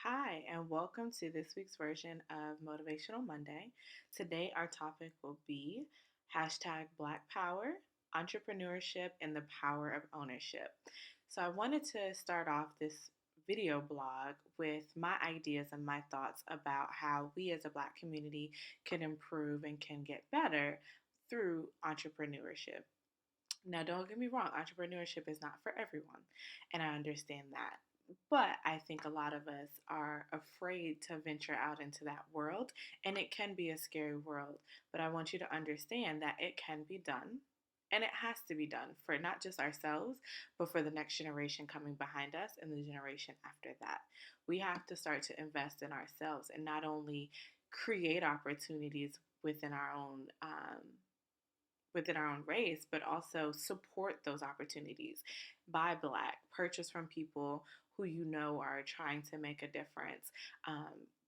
Hi, and welcome to this week's version of Motivational Monday. Today, our topic will be hashtag Black Power, entrepreneurship, and the power of ownership. So, I wanted to start off this video blog with my ideas and my thoughts about how we as a Black community can improve and can get better through entrepreneurship. Now, don't get me wrong, entrepreneurship is not for everyone, and I understand that. But I think a lot of us are afraid to venture out into that world, and it can be a scary world. But I want you to understand that it can be done, and it has to be done for not just ourselves, but for the next generation coming behind us and the generation after that. We have to start to invest in ourselves and not only create opportunities within our own race, but also support those opportunities. Buy Black, purchase from people who you know are trying to make a difference.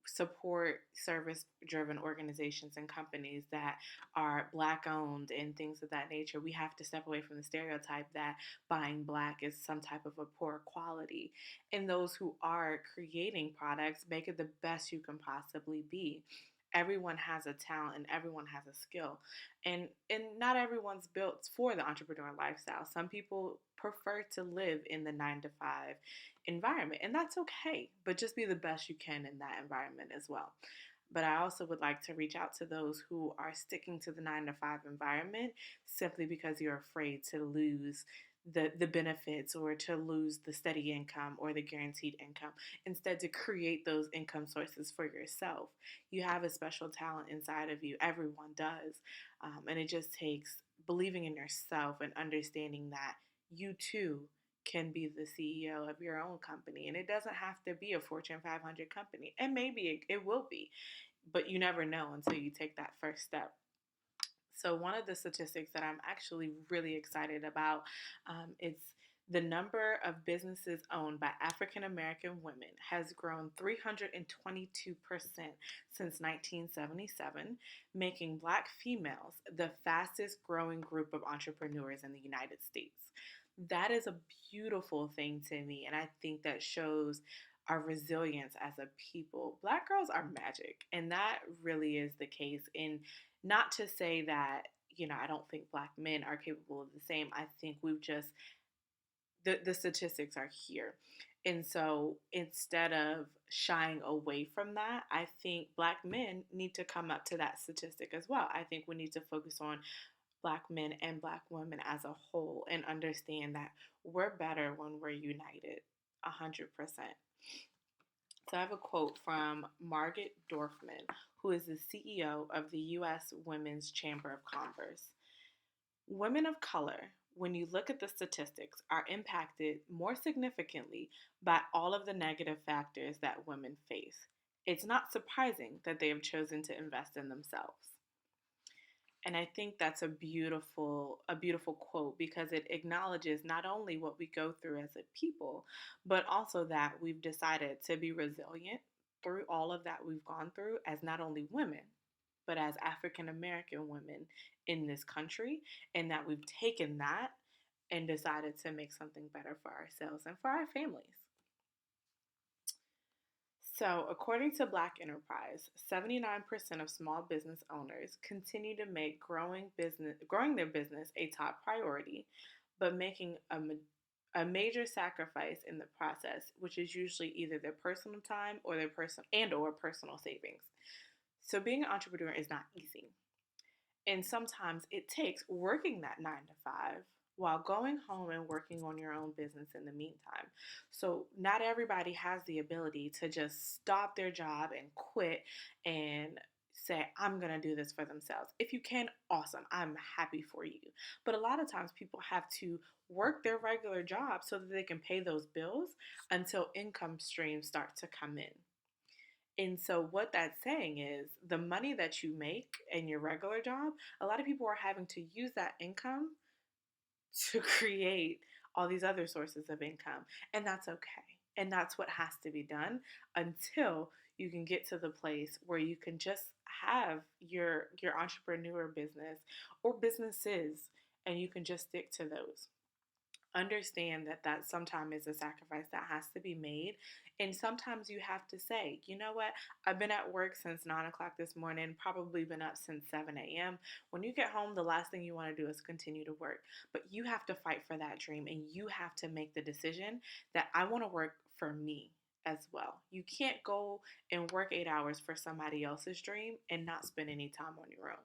Support service driven organizations and companies that are Black owned and things of that nature. We have to step away from the stereotype that buying Black is some type of a poor quality. And those who are creating products, make it the best you can possibly be. Everyone has a talent and everyone has a skill, and not everyone's built for the entrepreneur lifestyle. Some people prefer to live in the 9 to 5 environment, and that's okay, but just be the best you can in that environment as well. But I also would like to reach out to those who are sticking to the 9 to 5 environment simply because you're afraid to lose the benefits or to lose the steady income or the guaranteed income. Instead, to create those income sources for yourself. You have a special talent inside of you. Everyone does. And it just takes believing in yourself and understanding that you too can be the CEO of your own company. And it doesn't have to be a Fortune 500 company. And maybe it will be, but you never know until you take that first step. So, one of the statistics that I'm actually really excited about, it's the number of businesses owned by African American women has grown 322% since 1977, making Black females the fastest growing group of entrepreneurs in the United States. That is a beautiful thing to me, and I think that shows our resilience as a people. Black girls are magic, and that really is the case. And not to say that, I don't think Black men are capable of the same. I think we've just, the statistics are here. And so instead of shying away from that, I think Black men need to come up to that statistic as well. I think we need to focus on Black men and Black women as a whole and understand that we're better when we're united 100%. So I have a quote from Margaret Dorfman, who is the CEO of the U.S. Women's Chamber of Commerce. Women of color, when you look at the statistics, are impacted more significantly by all of the negative factors that women face. It's not surprising that they have chosen to invest in themselves. And I think that's a beautiful quote because it acknowledges not only what we go through as a people, but also that we've decided to be resilient through all of that we've gone through as not only women, but as African American women in this country, and that we've taken that and decided to make something better for ourselves and for our families. So, according to Black Enterprise, 79% of small business owners continue to make growing their business a top priority, but making a major sacrifice in the process, which is usually either their personal time or their personal savings. So, being an entrepreneur is not easy. And sometimes it takes working that 9 to 5 while going home and working on your own business in the meantime. So, not everybody has the ability to just stop their job and quit and say, I'm going to do this for themselves. If you can, awesome. I'm happy for you. But a lot of times people have to work their regular job so that they can pay those bills until income streams start to come in. And so, what that's saying is the money that you make in your regular job, a lot of people are having to use that income to create all these other sources of income. And that's okay. And that's what has to be done until you can get to the place where you can just have your entrepreneur business or businesses and you can just stick to those. Understand that that sometimes is a sacrifice that has to be made. And sometimes you have to say, you know what, I've been at work since 9 o'clock this morning, probably been up since 7 a.m. When you get home, the last thing you want to do is continue to work. But you have to fight for that dream, and you have to make the decision that I want to work for me as well. You can't go and work 8 hours for somebody else's dream and not spend any time on your own.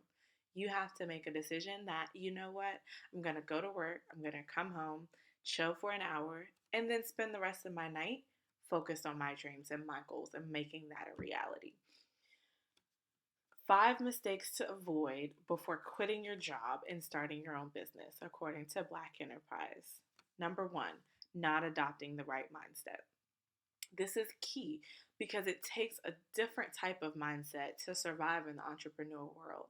You have to make a decision that, you know what, I'm going to go to work, I'm going to come home, chill for an hour, and then spend the rest of my night focused on my dreams and my goals and making that a reality. 5 mistakes to avoid before quitting your job and starting your own business, according to Black Enterprise. Number one, not adopting the right mindset. This is key because it takes a different type of mindset to survive in the entrepreneur world.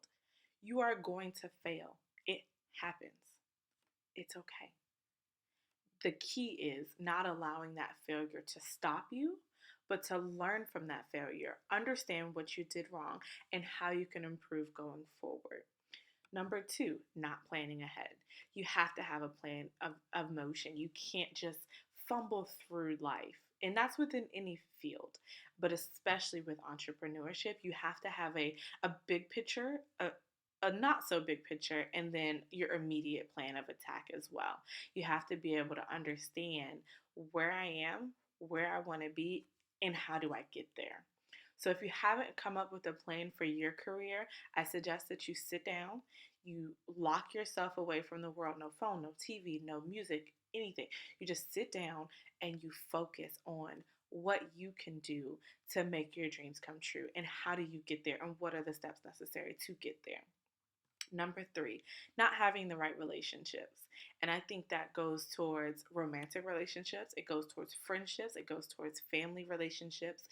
You are going to fail. It happens. It's okay. The key is not allowing that failure to stop you, but to learn from that failure, understand what you did wrong, and how you can improve going forward. Number two, not planning ahead. You have to have a plan of motion. You can't just fumble through life. And that's within any field, but especially with entrepreneurship, you have to have a big picture, a not so big picture, and then your immediate plan of attack as well. You have to be able to understand where I am, where I want to be, and how do I get there. So if you haven't come up with a plan for your career, I suggest that you sit down, you lock yourself away from the world, no phone, no TV, no music, anything. You just sit down and you focus on what you can do to make your dreams come true and how do you get there and what are the steps necessary to get there. Number three, not having the right relationships. And I think that goes towards romantic relationships, it goes towards friendships, it goes towards family relationships.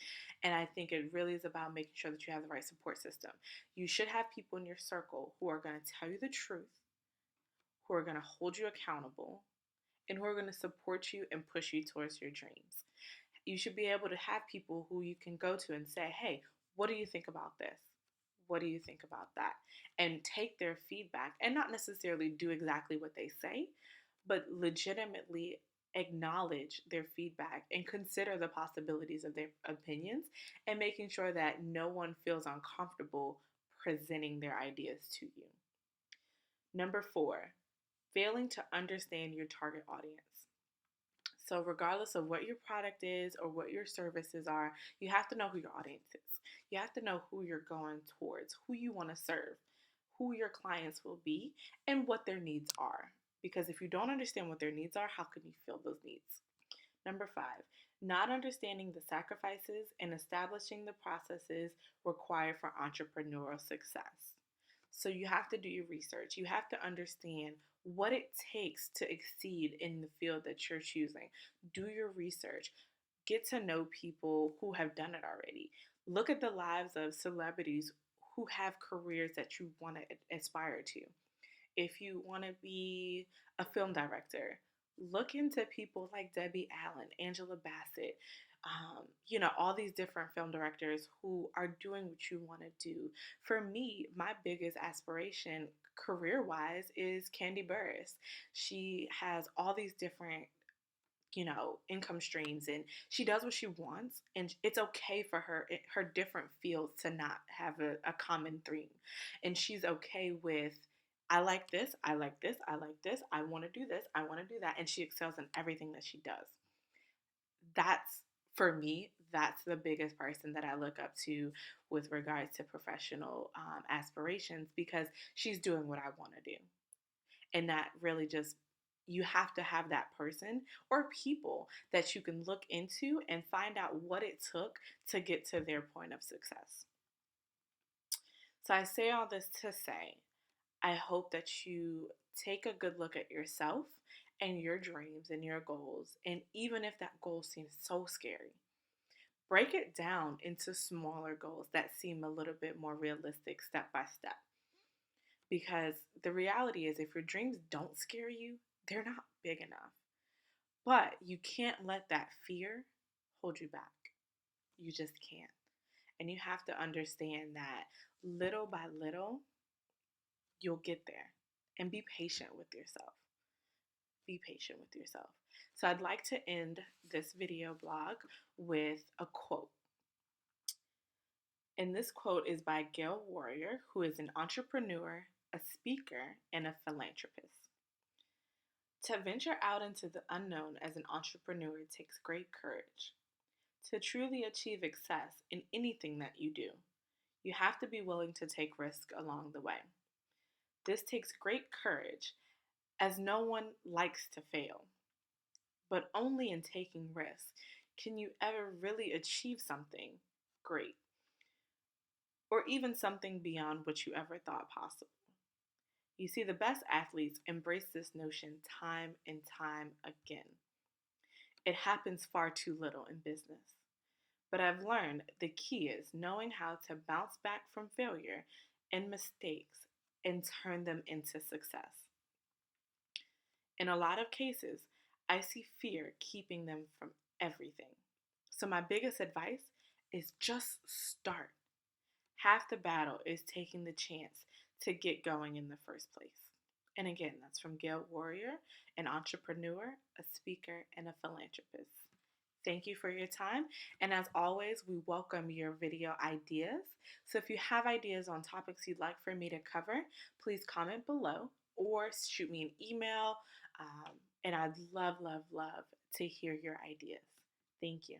And I think it really is about making sure that you have the right support system. You should have people in your circle who are going to tell you the truth, who are going to hold you accountable, and who are going to support you and push you towards your dreams. You should be able to have people who you can go to and say, hey, what do you think about this? What do you think about that? And take their feedback and not necessarily do exactly what they say, but legitimately acknowledge their feedback and consider the possibilities of their opinions and making sure that no one feels uncomfortable presenting their ideas to you. Number four, failing to understand your target audience. So, regardless of what your product is or what your services are, you have to know who your audience is. You have to know who you're going towards, who you want to serve, who your clients will be, and what their needs are. Because if you don't understand what their needs are, how can you fill those needs? Number five, not understanding the sacrifices and establishing the processes required for entrepreneurial success. So you have to do your research. You have to understand what it takes to exceed in the field that you're choosing. Do your research. Get to know people who have done it already. Look at the lives of celebrities who have careers that you want to aspire to. If you want to be a film director, look into people like Debbie Allen, Angela Bassett, all these different film directors who are doing what you want to do. For me, my biggest aspiration career wise is Candy Burris. She has all these different income streams, and she does what she wants, and it's okay for her different fields to not have a common theme, and she's okay with, I like this, I like this, I like this, I want to do this, I want to do that, and she excels in everything that she does. That's, for me, that's the biggest person that I look up to with regards to professional aspirations, because she's doing what I want to do. And that really just, you have to have that person or people that you can look into and find out what it took to get to their point of success. So I say all this to say, I hope that you take a good look at yourself and your dreams and your goals. And even if that goal seems so scary, break it down into smaller goals that seem a little bit more realistic step by step. Because the reality is, if your dreams don't scare you, they're not big enough. But you can't let that fear hold you back. You just can't. And you have to understand that little by little, you'll get there. And be patient with yourself. be patient with yourself. So I'd like to end this video blog with a quote. And this quote is by Gail Warrior, who is an entrepreneur, a speaker, and a philanthropist. To venture out into the unknown as an entrepreneur takes great courage. To truly achieve success in anything that you do, you have to be willing to take risks along the way. This takes great courage, as no one likes to fail. But only in taking risks can you ever really achieve something great, or even something beyond what you ever thought possible. You see, the best athletes embrace this notion time and time again. It happens far too little in business. But I've learned the key is knowing how to bounce back from failure and mistakes and turn them into success. In a lot of cases, I see fear keeping them from everything. So, my biggest advice is just start. Half the battle is taking the chance to get going in the first place. And again, that's from Gail Warrior, an entrepreneur, a speaker, and a philanthropist. Thank you for your time. And as always, we welcome your video ideas. So if you have ideas on topics you'd like for me to cover, please comment below or shoot me an email. And I'd love, love, love to hear your ideas. Thank you.